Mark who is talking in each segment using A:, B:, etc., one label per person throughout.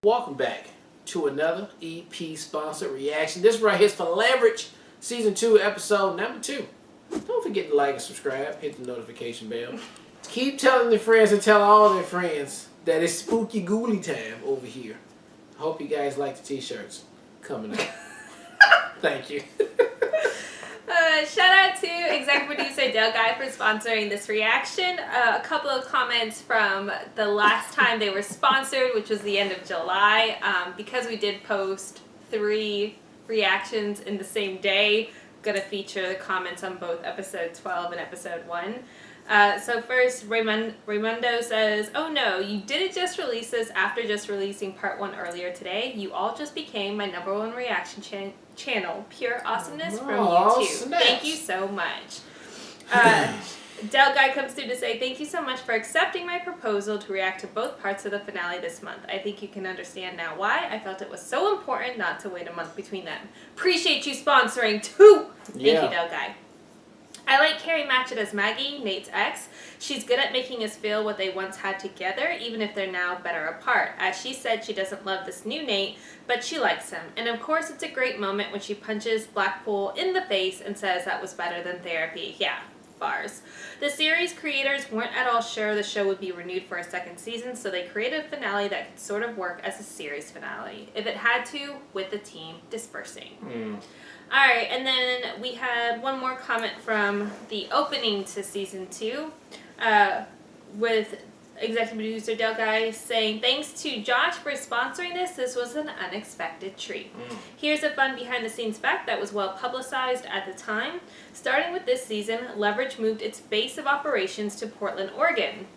A: Welcome back to another EP sponsored reaction. This right here is for Leverage, Season 2, Episode number 2. Don't forget to like and subscribe. Hit the notification bell. Keep telling their friends and tell all their friends that it's spooky ghouly time over here. I hope you guys like the t-shirts coming up. Thank you.
B: Shout out to executive producer Del Guy for sponsoring this reaction. A couple of comments from the last time they were sponsored, which was the end of July. Because we did post 3 reactions in the same day, I'm going to feature the comments on both episode 12 and episode 1. So first, Raimundo says, "Oh no, you didn't just release this after just releasing part 1 earlier today. You all just became my #1 reaction channel. Pure awesomeness from YouTube.
A: Snaps.
B: Thank you so much." Del Guy comes through to say, "Thank you so much for accepting my proposal to react to both parts of the finale this month. I think you can understand now why I felt it was so important not to wait a month between them. Appreciate you sponsoring too." Thank you, Del Guy. "I like Carrie Matchett as Maggie, Nate's ex. She's good at making us feel what they once had together, even if they're now better apart. As she said, she doesn't love this new Nate, but she likes him. And of course, it's a great moment when she punches Blackpool in the face and says that was better than therapy. Yeah, bars. The series creators weren't at all sure the show would be renewed for a second season, so they created a finale that could sort of work as a series finale, if it had to, with the team dispersing." Alright, and then we had one more comment from the opening to season 2, with executive producer Del Guy saying, "Thanks to Josh for sponsoring this. This was an unexpected treat. Here's a fun behind-the-scenes fact that was well publicized at the time. Starting with this season, Leverage moved its base of operations to Portland, Oregon.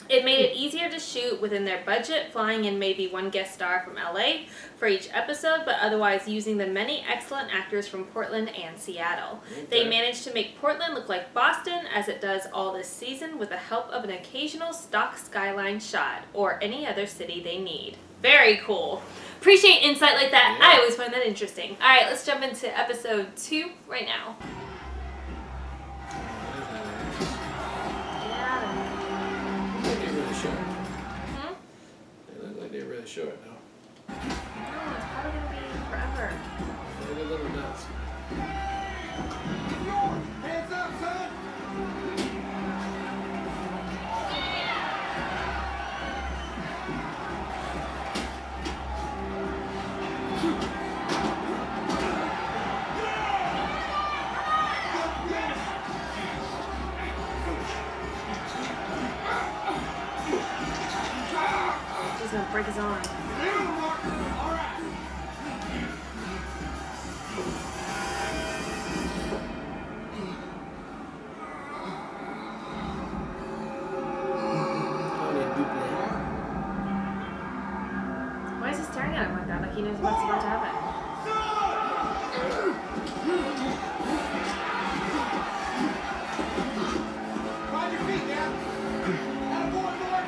B: It made it easier to shoot within their budget, flying in maybe one guest star from LA for each episode, but otherwise using the many excellent actors from Portland and Seattle. They managed to make Portland look like Boston, as it does all this season, with the help of an occasional stock skyline shot, or any other city they need." Very cool. Appreciate insight like that. I always find that interesting. Alright, let's jump into episode 2 right now.
A: They look like they're really short, though.
B: No, it's probably going to be forever.
A: They're a little nuts.
C: Hands up, son!
B: He's going to break his arm. Why is he staring at him like that? Like he knows what's about to happen.
C: Find your feet, Dad. Attaboy, boy.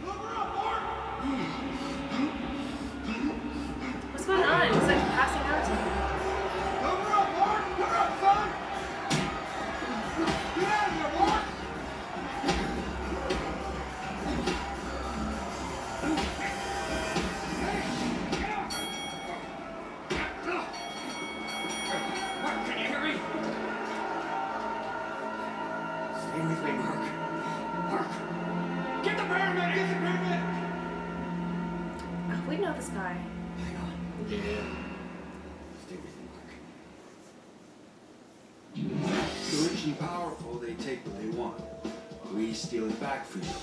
C: Cover up, Mark.
B: What's going on? He's like passing out to him.
C: Cover up, Mark. Cover up, son. Get out of here, Mark. Mark, can you hear me? Stay with me, Mark. Mark. Get the pyramid! Get the pyramid!
B: Oh, we know this guy.
C: Hang on.
A: Yeah.
C: Stay with me, Mark. Rich and powerful, they take what they want. We steal it back for you.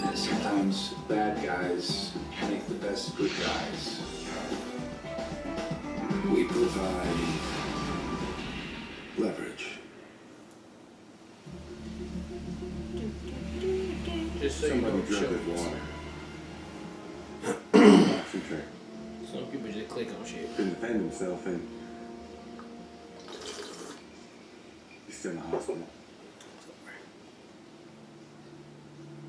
C: And sometimes bad guys make the best good guys. We provide leverage.
A: Just so
D: Somebody
A: you know,
D: drunk
A: show.
D: his water. Oxy drink.
A: Some people just click on shit.
D: Couldn't defend himself and he's still in the hospital.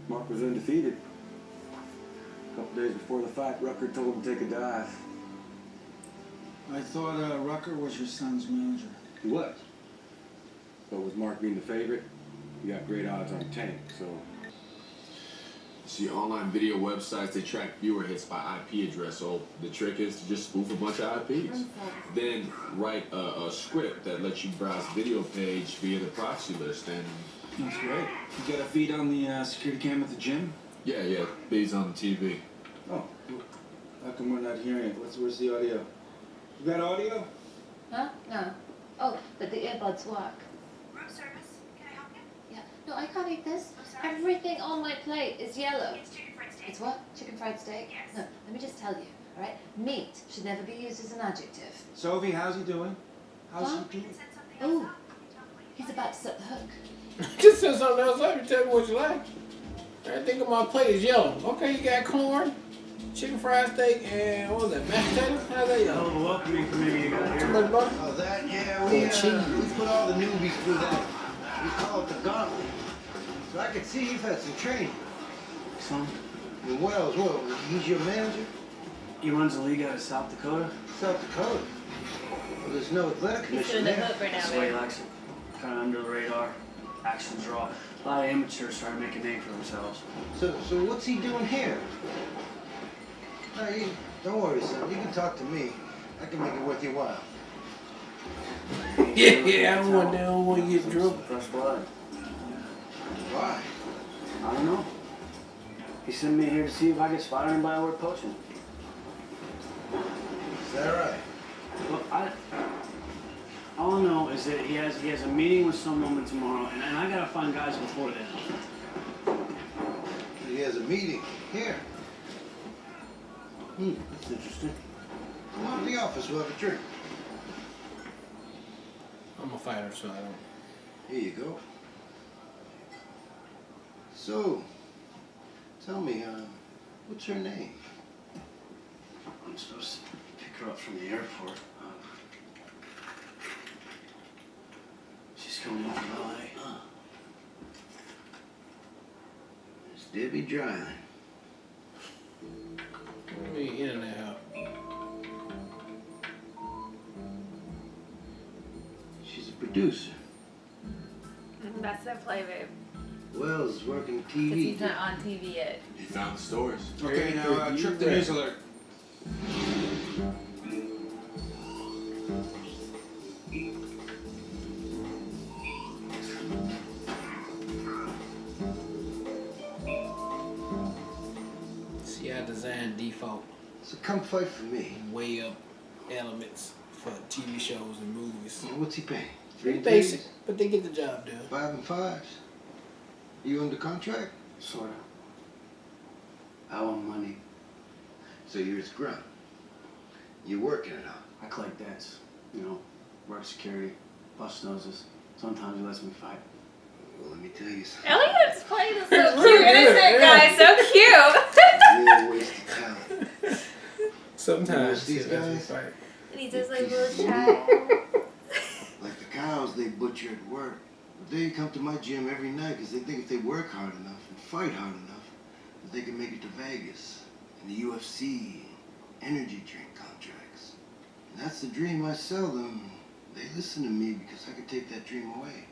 D: Mark was undefeated. A couple days before the fight, Rucker told him to take a dive.
E: I thought Rucker was your son's manager.
D: He was. But with Mark being the favorite, you got great odds on Tank, so...
F: See, online video websites, they track viewer hits by IP address, so the trick is to just spoof a bunch of IPs. Then write a script that lets you browse video page via the proxy list, and...
E: That's great. You got a feed on the security cam at the gym?
F: Yeah, feeds on the TV.
E: Oh, how come we're not hearing it? Where's the audio? You got audio?
G: Huh? No. Oh, but the earbuds work.
H: Room service. Can I help you?
G: Yeah. No, I can't eat this.
H: I'm sorry?
G: Everything on my plate is yellow.
H: It's chicken fried steak.
G: It's what? Chicken fried steak?
H: Yes.
G: No, let me just tell you, all right? Meat should never be used as an adjective.
E: Sophie, how's he doing? How's
G: Huh?
E: he doing?
H: Set something
G: Ooh.
H: else up. You tell me what you
G: He's
H: want.
G: about to set the hook.
A: Just send something else up and tell me what you like. Everything on my plate is yellow. Okay, you got corn, chicken fried steak, and what was that, mashed potatoes? How's that yellow?
E: Hell of a welcoming committee you got
A: Too
E: here.
A: much butter?
I: Oh, that? Yeah,
A: Oh,
I: we put all the newbies through that. We call it the gauntlet. So I can see you've had some training.
E: Son,
I: And Wells, what? He's your manager?
E: he runs a league out of South Dakota.
I: South Dakota. Well, there's no athletic
B: He's
I: commission
B: doing the
I: there.
B: hook right now,
E: That's the way he
B: babe.
E: likes it. Kind of under the radar. Actions raw. A lot of amateurs trying to make a name for themselves.
I: So what's he doing here? No, don't worry, son. You can talk to me. I can make it worth your while.
A: Yeah, I don't want to get drunk.
E: Fresh blood.
I: Why?
E: I don't know. He sent me here to see if I could spot anybody worth poaching.
I: Is that right?
E: Look, all I know is that he has a meeting with some woman tomorrow, and I gotta find guys before then.
I: He has a meeting here.
E: That's interesting.
I: Come on to the office. We'll have a drink.
A: I'm a fighter, so I don't.
I: Here you go. So, tell me, what's her name?
E: I'm supposed to pick her up from the airport. She's coming in from LA.
I: It's Debbie Dryland.
A: Let me internet help.
I: She's a producer.
B: That's their play, babe.
I: Wells is working
B: Because
I: TV.
B: he's not on TV yet.
F: He found the stories.
E: Okay, now trip the news alert.
A: See, I designed default
I: So come fight for me.
A: way up elements for TV shows and movies.
I: What's he paying?
A: Pretty
I: 3
A: basic,
I: days?
A: but they get the job done.
I: 5 and 5s? You under contract?
E: Sorta. I want money.
I: So you're his grunt. You're working it out.
E: I collect debts. You know, work security, bust noses. Sometimes he lets me fight.
I: Well, let me tell you something.
B: Elliot's playing is so
A: It's
B: cute,
A: really good,
B: innocent
A: yeah.
B: guy, so cute.
I: Real waste of talent.
A: Sometimes
I: These
A: yeah, that's
I: guys?
A: a fight.
B: And he's just like a little child.
I: Like the cows they butcher at work. But they come to my gym every night because they think if they work hard enough and fight hard enough, that they can make it to Vegas and the UFC, energy drink contracts. And that's the dream I sell them. They listen to me because I can take that dream away.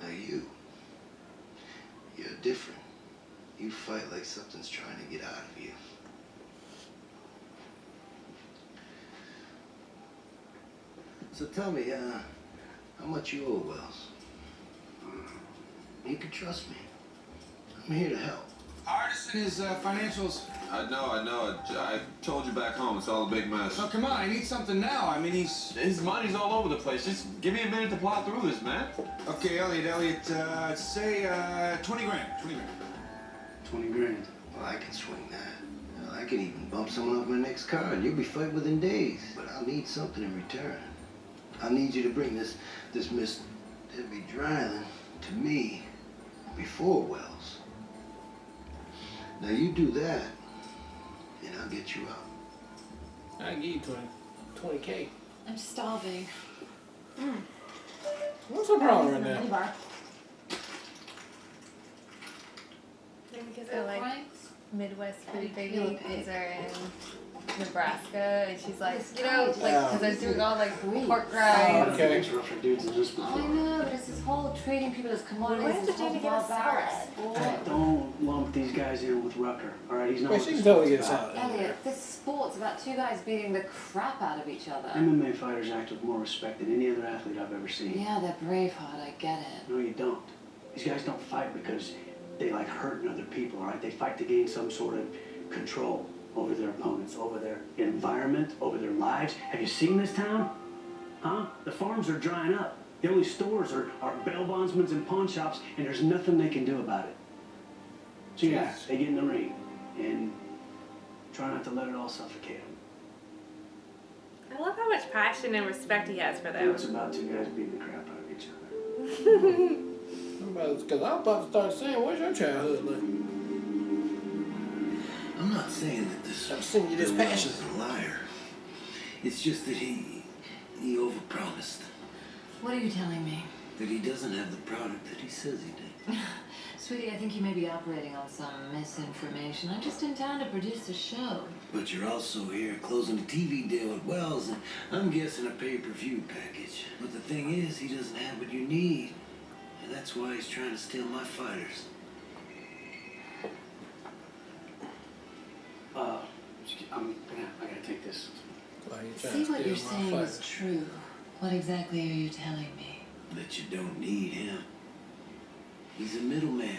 I: Now you're different. You fight like something's trying to get out of you. So tell me, how much you owe Wells? You can trust me. I'm here to help.
C: Artist and his financials.
F: I know. I told you back home, it's all a big mess.
C: So come on, I need something now. I mean,
F: His money's all over the place. Just give me a minute to plot through this, man.
C: Okay, Elliot, say 20 grand. 20 grand.
E: 20 grand.
I: Well, I can swing that. Hell, I can even bump someone off my next card. You'll be fighting within days. But I'll need something in return. I need you to bring this Miss Debbie Dryland to me before Wells. Now you do that, and I'll get you out.
A: I give you 20K.
G: I'm starving.
A: What's the problem right now?
B: Maybe because I like.
G: Franks?
B: Midwest food baby
G: Kill a
B: because
G: pig.
B: they're in Nebraska, and she's like,
G: It's
B: you know, like, because they're doing all like pork rinds.
A: Okay.
E: It's rougher dudes than this
G: I
E: before.
G: know, but it's this whole treating people as commodities.
B: Why is
G: this
B: it doing
G: whole
B: to get a
G: barbaric
B: salad?
G: sport.
E: Don't lump these guys in with Rucker, all right? He's not
A: Wait,
E: what
A: she
E: the
A: can totally get
E: sport's about.
A: solid.
G: Elliot, this sport's about two guys beating the crap out of each other.
E: MMA fighters act with more respect than any other athlete I've ever seen.
G: Yeah, they're Braveheart, I get it.
E: No, you don't. These guys don't fight because they like hurting other people, all right? They fight to gain some sort of control over their opponents, over their environment, over their lives. Have you seen this town? Huh? The farms are drying up. The only stores are bail bondsmen's and pawn shops, and there's nothing they can do about it. So yeah, they get in the ring and try not to let it all suffocate them.
B: I love how much passion and respect he has for them.
E: It's about two guys beating the crap out of each other.
A: Because I'm about to start saying, what's your childhood like?
I: I'm not saying that this
A: I'm sending you this
I: Bill
A: passion.
I: Wells is a liar. It's just that he overpromised.
G: What are you telling me?
I: That he doesn't have the product that he says he did.
G: Sweetie, I think you may be operating on some misinformation. I'm just in town to produce a show.
I: But you're also here closing a TV deal with Wells, and I'm guessing a pay-per-view package. But the thing is, he doesn't have what you need. And that's why he's trying to steal my fighters.
E: I gotta take this.
A: Like you trying
G: See
A: to
G: what you're
A: steal my
G: saying is
A: fighters.
G: true. What exactly are you telling me?
I: That you don't need him. He's a middleman.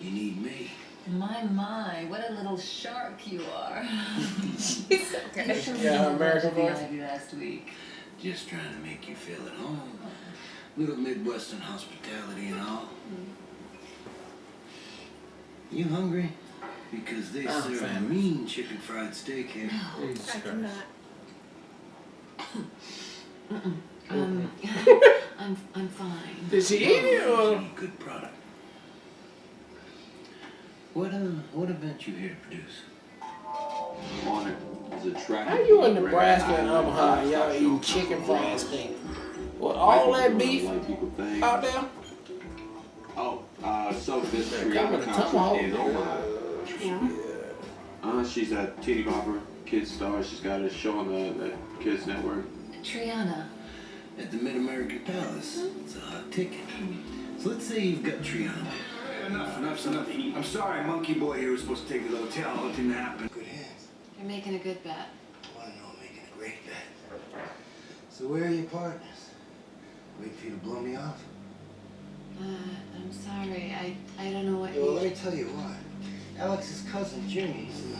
I: You need me.
G: My, what a little shark you are.
B: He's so
G: You
B: good.
G: showed me
A: Yeah,
G: how
A: American
G: much of
A: voice.
G: the Ivy last week.
I: Just trying to make you feel at home. Little Midwestern hospitality and all. You hungry? Because they
A: I'm
I: serve a
A: famished.
I: mean chicken fried steak here.
A: Jesus
B: I
A: Christ.
B: cannot.
G: I'm fine.
A: Did she eat it or?
I: Good product. What event you here to produce?
D: On it. It's a track.
A: How you in Nebraska and Omaha and y'all eating chicken fried steak? With all that beef
D: White people think.
A: out there?
D: Oh, so this
A: Come
D: Rihanna
A: with a
D: concert
A: tomahawk.
D: in Omaha.
A: Yeah.
D: She's a teeny bopper, kid star. She's got a show on the Kids Network.
G: Triana.
I: At the Mid-American Palace. It's a hot ticket. So let's say you've got Triana.
C: Enough's enough. I'm sorry, Monkey Boy here was supposed to take the hotel. It didn't happen.
I: Good hands.
G: You're making a good bet.
I: I know I'm making a great bet. So where are your partners? Wait for you to blow me off?
G: I'm sorry. I don't know what
I: Yeah, well, let me tell you what. Alex's cousin Jimmy's in the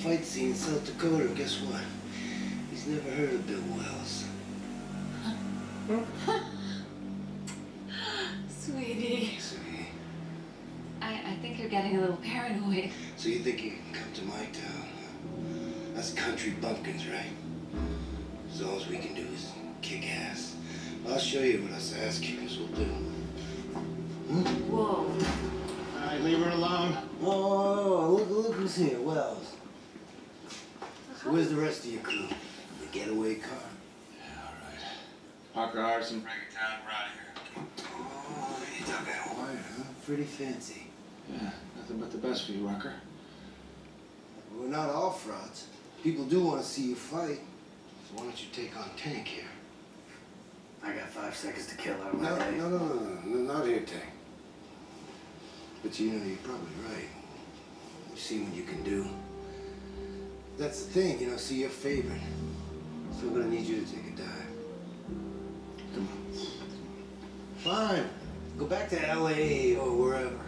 I: fight scene in South Dakota. Guess what? He's never heard of Bill Wells.
G: Sweetie.
I: Sweetie.
G: I think you're getting a little paranoid.
I: So you think you can come to my town? Huh? Us country bumpkins, right? So all we can do is kick ass. I'll show you what us ass kickers will do.
G: Whoa.
I: All right, leave her alone. Oh, look who's here, Wells. So where's the rest of your crew? The getaway car?
C: Yeah, all right. Parker Harrison, break it down, we're out of here.
I: Oh, you talk that wire, huh? Pretty fancy.
C: Yeah, nothing but the best for you, Rucker.
I: We're not all frauds. People do want to see you fight. So why don't you take on Tank here?
E: I got 5 seconds to kill out of my
I: No,
E: day.
I: no, not here, Tank. But you know, you're probably right. You've seen what you can do. That's the thing, you know, see your favorite. So I'm gonna need you to take a dive. Come on. Fine. Go back to LA or wherever.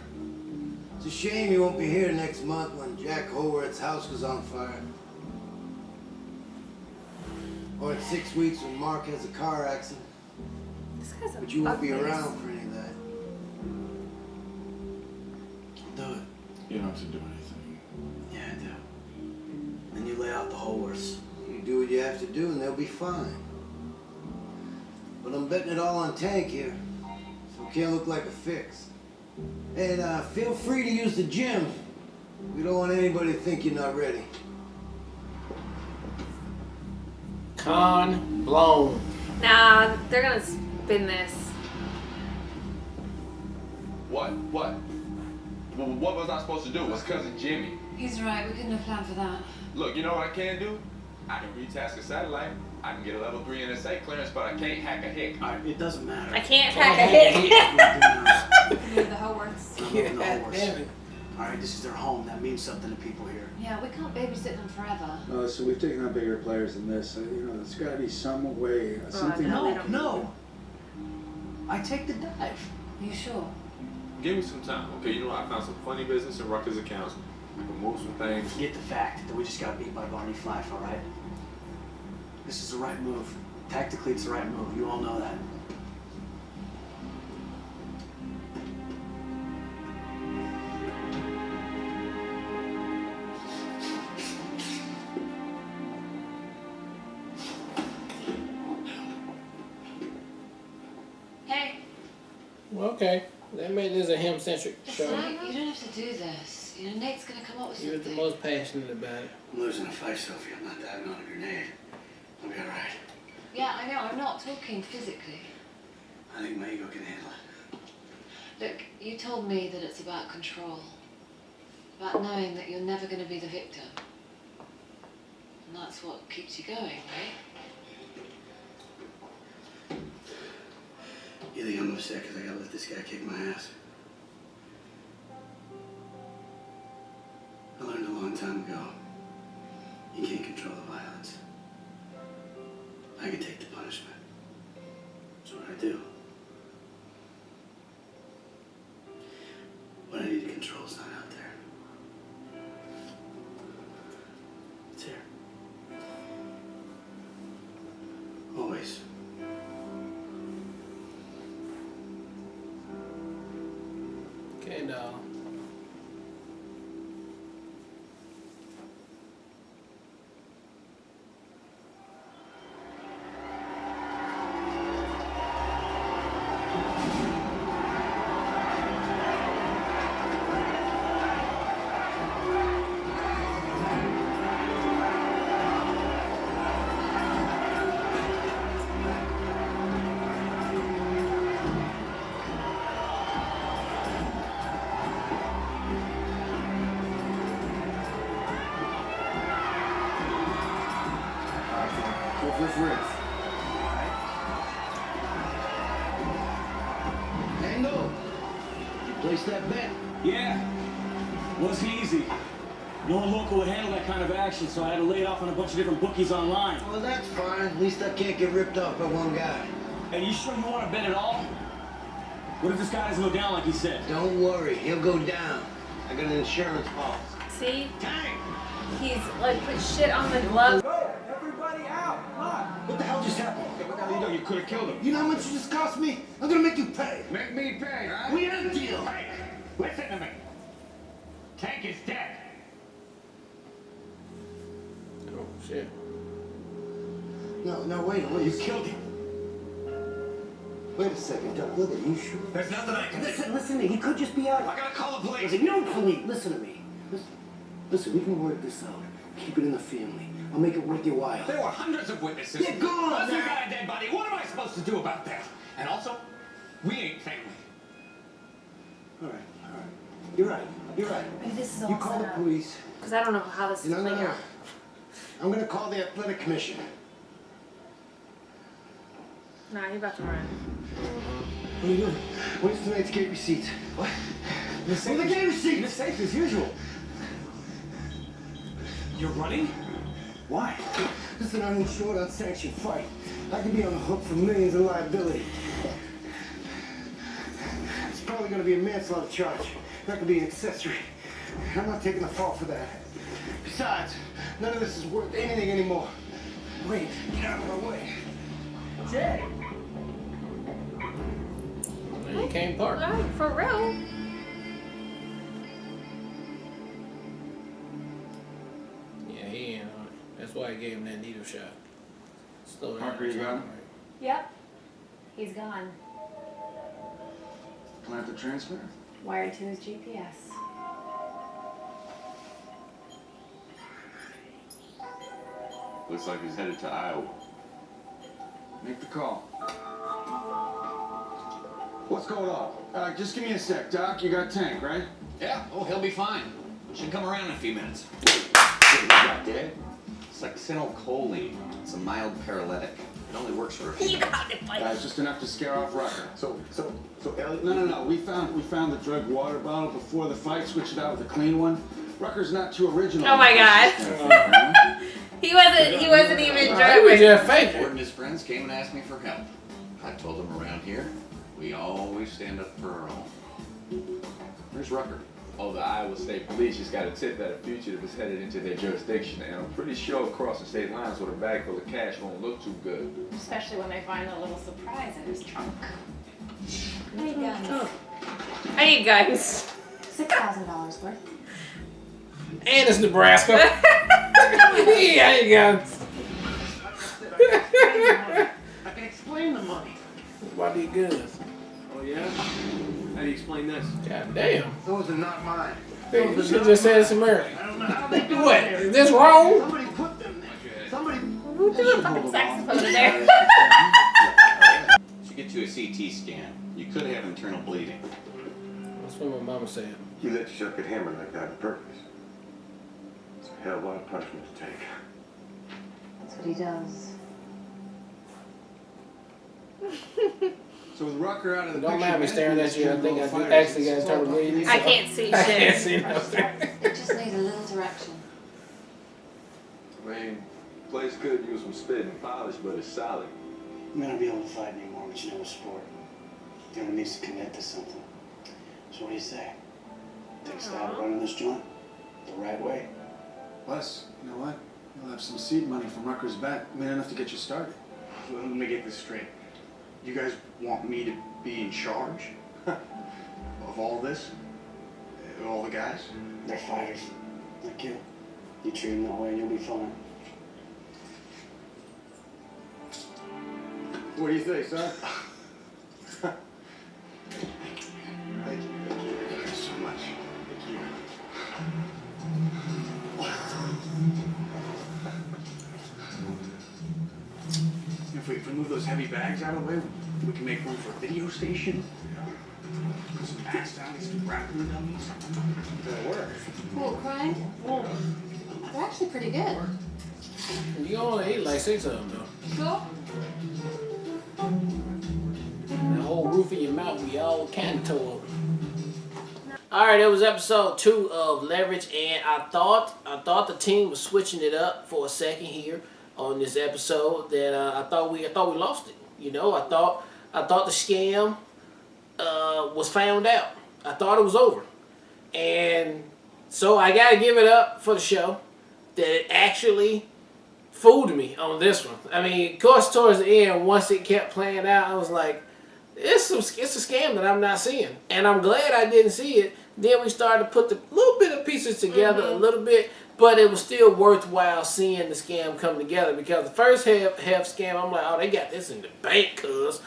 I: It's a shame you won't be here next month when Jack Howard's house was on fire. Or in 6 weeks when Mark has a car accident.
B: This guy's a
I: But you won't be
B: fuckface.
I: around for any of that. Do it.
C: You don't have to do anything.
E: Yeah, I do. Then you lay out the horse.
I: You do what you have to do and they'll be fine. But I'm betting it all on Tank here. So it can't look like a fix. And feel free to use the gym. We don't want anybody to think you're not ready.
A: Con blown.
B: Nah, they're gonna spin this.
C: What?
F: Well, what was I supposed to do? Was cousin Jimmy?
G: He's right, we couldn't have planned for that.
F: Look, you know what I can do? I can retask a satellite. I can get a level 3 NSA clearance, but I can't hack a hick.
E: All right, it doesn't matter.
B: I can't hack a hit.
G: Move the whole works.
E: I'm moving the
A: God
E: horse.
A: damn it.
E: All right, this is their home. That means something to people here.
G: Yeah, we can't babysit them forever.
J: So we've taken on bigger players than this. You know, there's got to be some way, something.
B: no, we
E: No,
B: don't.
E: no. I take the dive.
G: Are you sure?
F: Give me some time, okay? You know, I found some funny business in Rutgers accounts. I can move some things.
E: Forget the fact that we just got beat by Barney Fife, all right? This is the right move. Tactically, it's the right move. You all know that.
G: Hey,
A: Well, okay. They made this a him-centric show.
G: listen, you don't have to do this. You know, Nate's gonna come up with
A: You're the
G: something.
A: most passionate about it.
E: I'm losing a fight, Sophie. I'm not diving on a grenade. I'll be all right.
G: Yeah, I know, I'm not talking physically.
E: I think my ego can handle it.
G: Look, you told me that it's about control. About knowing that you're never gonna be the victim. And that's what keeps you going, right?
E: You think I'm upset because I gotta let this guy kick my ass? I learned a long time ago, you can't control the violence. I can take the punishment. That's what I do. What I need to control is not out there. It's here. Always.
A: Okay, dog.
I: Go for it. Tango, you place that bet?
K: Yeah, wasn't easy. No one local would handle that kind of action, so I had to lay it off on a bunch of different bookies online.
I: Well, that's fine. At least I can't get ripped off by one guy.
K: Hey, you sure you want to bet at all? What if this guy doesn't go down like he said?
I: Don't worry, he'll go down. I got an insurance policy.
B: See?
I: Dang!
B: He's like put shit on the glove.
J: Everybody out! Come on!
I: What the hell just happened?
F: Hey, what the hell you doing? You could have killed him.
I: You know how much this cost me? I'm gonna make you pay.
F: Make me pay, huh?
I: We had a deal.
K: Hey, listen to me. Tank is dead.
A: Oh, shit.
I: No, wait.
K: You killed him.
I: Wait a second, Doug. Look at you sure?
K: There's nothing I can do.
E: Listen to me. He could just be out.
K: I gotta call the police.
E: Listen, no, police. Listen to me. Listen, we can work this out. Keep it in the family. I'll make it worth your while.
K: There were hundreds of witnesses.
I: Get gone
K: Plus we
I: now.
K: got a dead body. What am I supposed to do about that? And also, we ain't family.
E: All right. You're right.
B: Maybe this is all
I: You call the
B: set up.
I: police.
B: Because I don't know how this is
I: No.
B: playing out.
I: I'm gonna call the athletic commission.
B: Nah, he's about to run.
I: What are you doing? Where's tonight's gate receipts? What?
K: The
I: Well, the gate
K: in the
I: receipts!
K: safe as usual. You're running?
I: Why? This is an uninsured, unsanctioned fight. I could be on the hook for millions in liability. It's probably gonna be a manslaughter charge. That could be an accessory. I'm not taking the fall for that. Besides, none of this is worth anything anymore. Wait, get out of my way.
K: Jay.
A: You can't park.
B: Alright, for real.
A: Yeah, he ain't on it. That's why I gave him that needle shot. Slow down.
D: Parker, you got him?
L: Yep. He's gone.
D: Plan to transfer?
L: Wired to his GPS.
F: Looks like he's headed to Iowa.
D: Make the call.
J: What's going on? Just give me a sec, Doc. You got Tank, right?
M: Yeah, oh, he'll be fine. Should come around in a few minutes.
J: Dead?
M: It's like phenylcholine. It's a mild paralytic. It only works for a few minutes.
J: It's just enough to scare off Rucker. So Elliot. No. We found the drug water bottle before the fight. Switched it out with a clean one. Rucker's not too original.
B: Oh my god. He wasn't even drunk.
A: He was just fake.
M: Ford and his friends came and asked me for help. I told them around here, we always stand up for our own. Where's Rucker?
F: Oh, the Iowa State Police just got a tip that a fugitive is headed into their jurisdiction, and I'm pretty sure crossing state lines with a bag full of cash won't look too good.
L: Especially when they find a little surprise in his trunk. I need guns.
B: I need guns.
L: $6,000 worth.
A: And it's Nebraska. Yeah, I ain't
E: I can explain the money.
A: Why need guns?
E: Oh, yeah? How do you explain this?
A: God damn.
I: Those are not mine.
A: Hey, you should just say it's American.
I: I don't know how they do
A: What?
I: it.
A: Is this wrong?
I: Somebody put them there. Somebody.
B: Who threw a fucking saxophone in there?
M: To get to a CT scan, you could have internal bleeding.
A: That's what my mama said.
D: You let yourself get hammered like that on purpose. It's a hell of a lot of punishment to take.
G: That's what he does.
J: So with Rucker out of the
A: Don't
J: picture,
A: mind me staring at you. I think I do actually got internal bleeding.
B: I can't see
A: I
B: shit.
A: can't see nothing.
G: It just needs a little direction.
F: I mean, place could use some spit and polish, but it's solid.
E: I'm not be able to fight anymore, but you know, a sport. You know, it needs to commit to something. So what do you say? Take a stab at running this joint the right way.
J: Plus, you know what? You'll have some seed money from Rucker's bet. I mean, enough to get you started.
E: Let me get this straight. You guys want me to be in charge of all this? All the guys? They're fighters, like you. You treat them that way and you'll be fine.
J: What do you think, son?
I: Thank you so much. Thank you.
E: If we move those heavy bags out of the way, we can make room for a video station. Put some mats down, get some grappling dummies. That'll work.
G: Cool, crying? They're actually pretty good.
A: You only ate like 6 of them, though.
G: Cool.
A: The whole roof of your mouth, we all kind of tore up. Alright, it was episode 2 of Leverage, and I thought the team was switching it up for a second here on this episode. That I thought we lost it. You know, I thought the scam was found out. I thought it was over, and so I gotta give it up for the show that it actually fooled me on this one. I mean, of course, towards the end, once it kept playing out, I was like, it's a scam that I'm not seeing, and I'm glad I didn't see it. Then we started to put the little bit of pieces together, a little bit, but it was still worthwhile seeing the scam come together, because the first half scam, I'm like, oh, they got this in the bank, cuz.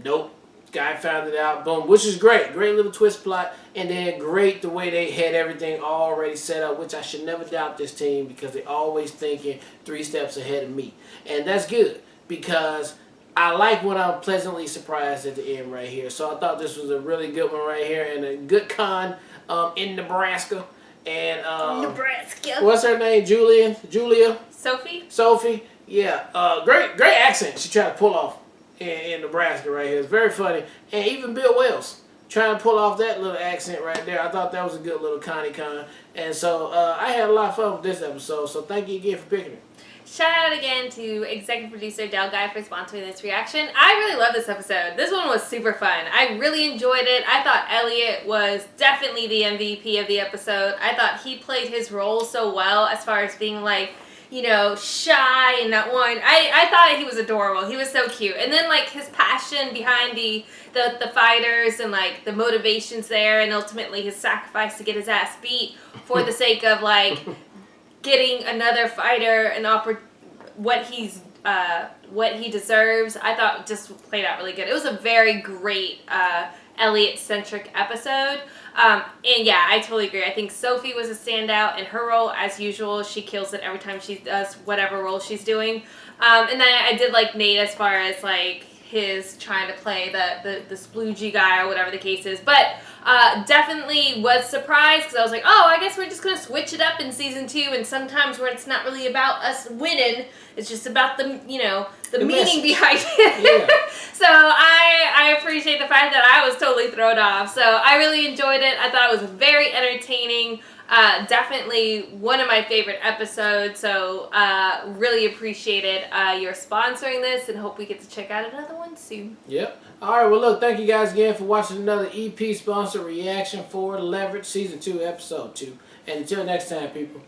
A: Nope. Guy found it out, boom, which is great. Great little twist plot, and then great the way they had everything already set up, which I should never doubt this team, because they're always thinking 3 steps ahead of me. And that's good, because I like when I'm pleasantly surprised at the end right here. So I thought this was a really good one right here, and a good con in Nebraska. And
B: Nebraska.
A: What's her name? Julia?
B: Sophie?
A: Yeah. Great accent she tried to pull off in Nebraska right here. It's very funny. And even Bill Wells trying to pull off that little accent right there. I thought that was a good little Connie con. And so I had a lot of fun with this episode. So thank you again for picking it.
B: Shout out again to executive producer Del Guy for sponsoring this reaction. I really love this episode. This one was super fun. I really enjoyed it. I thought Elliot was definitely the MVP of the episode. I thought he played his role so well as far as being like, you know, shy and not one. I thought he was adorable. He was so cute. And then like his passion behind the fighters and like the motivations there, and ultimately his sacrifice to get his ass beat for the sake of like getting another fighter what he deserves. I thought just played out really good. It was a very great Elliot-centric episode. And yeah, I totally agree. I think Sophie was a standout in her role as usual. She kills it every time she does whatever role she's doing. And then I did like Nate as far as like his trying to play the sploogey guy or whatever the case is. But definitely was surprised because I was like, oh, I guess we're just going to switch it up in season 2, and sometimes where it's not really about us winning, it's just about the meaning
A: message
B: behind it.
A: Yeah.
B: So I appreciate the fact that I was totally thrown off. So I really enjoyed it. I thought it was very entertaining. Definitely one of my favorite episodes. So really appreciated your sponsoring this, and hope we get to check out another one soon.
A: Yep. All right. Well, look, thank you guys again for watching another EP sponsored reaction for Leverage Season 2, Episode 2. And until next time, people,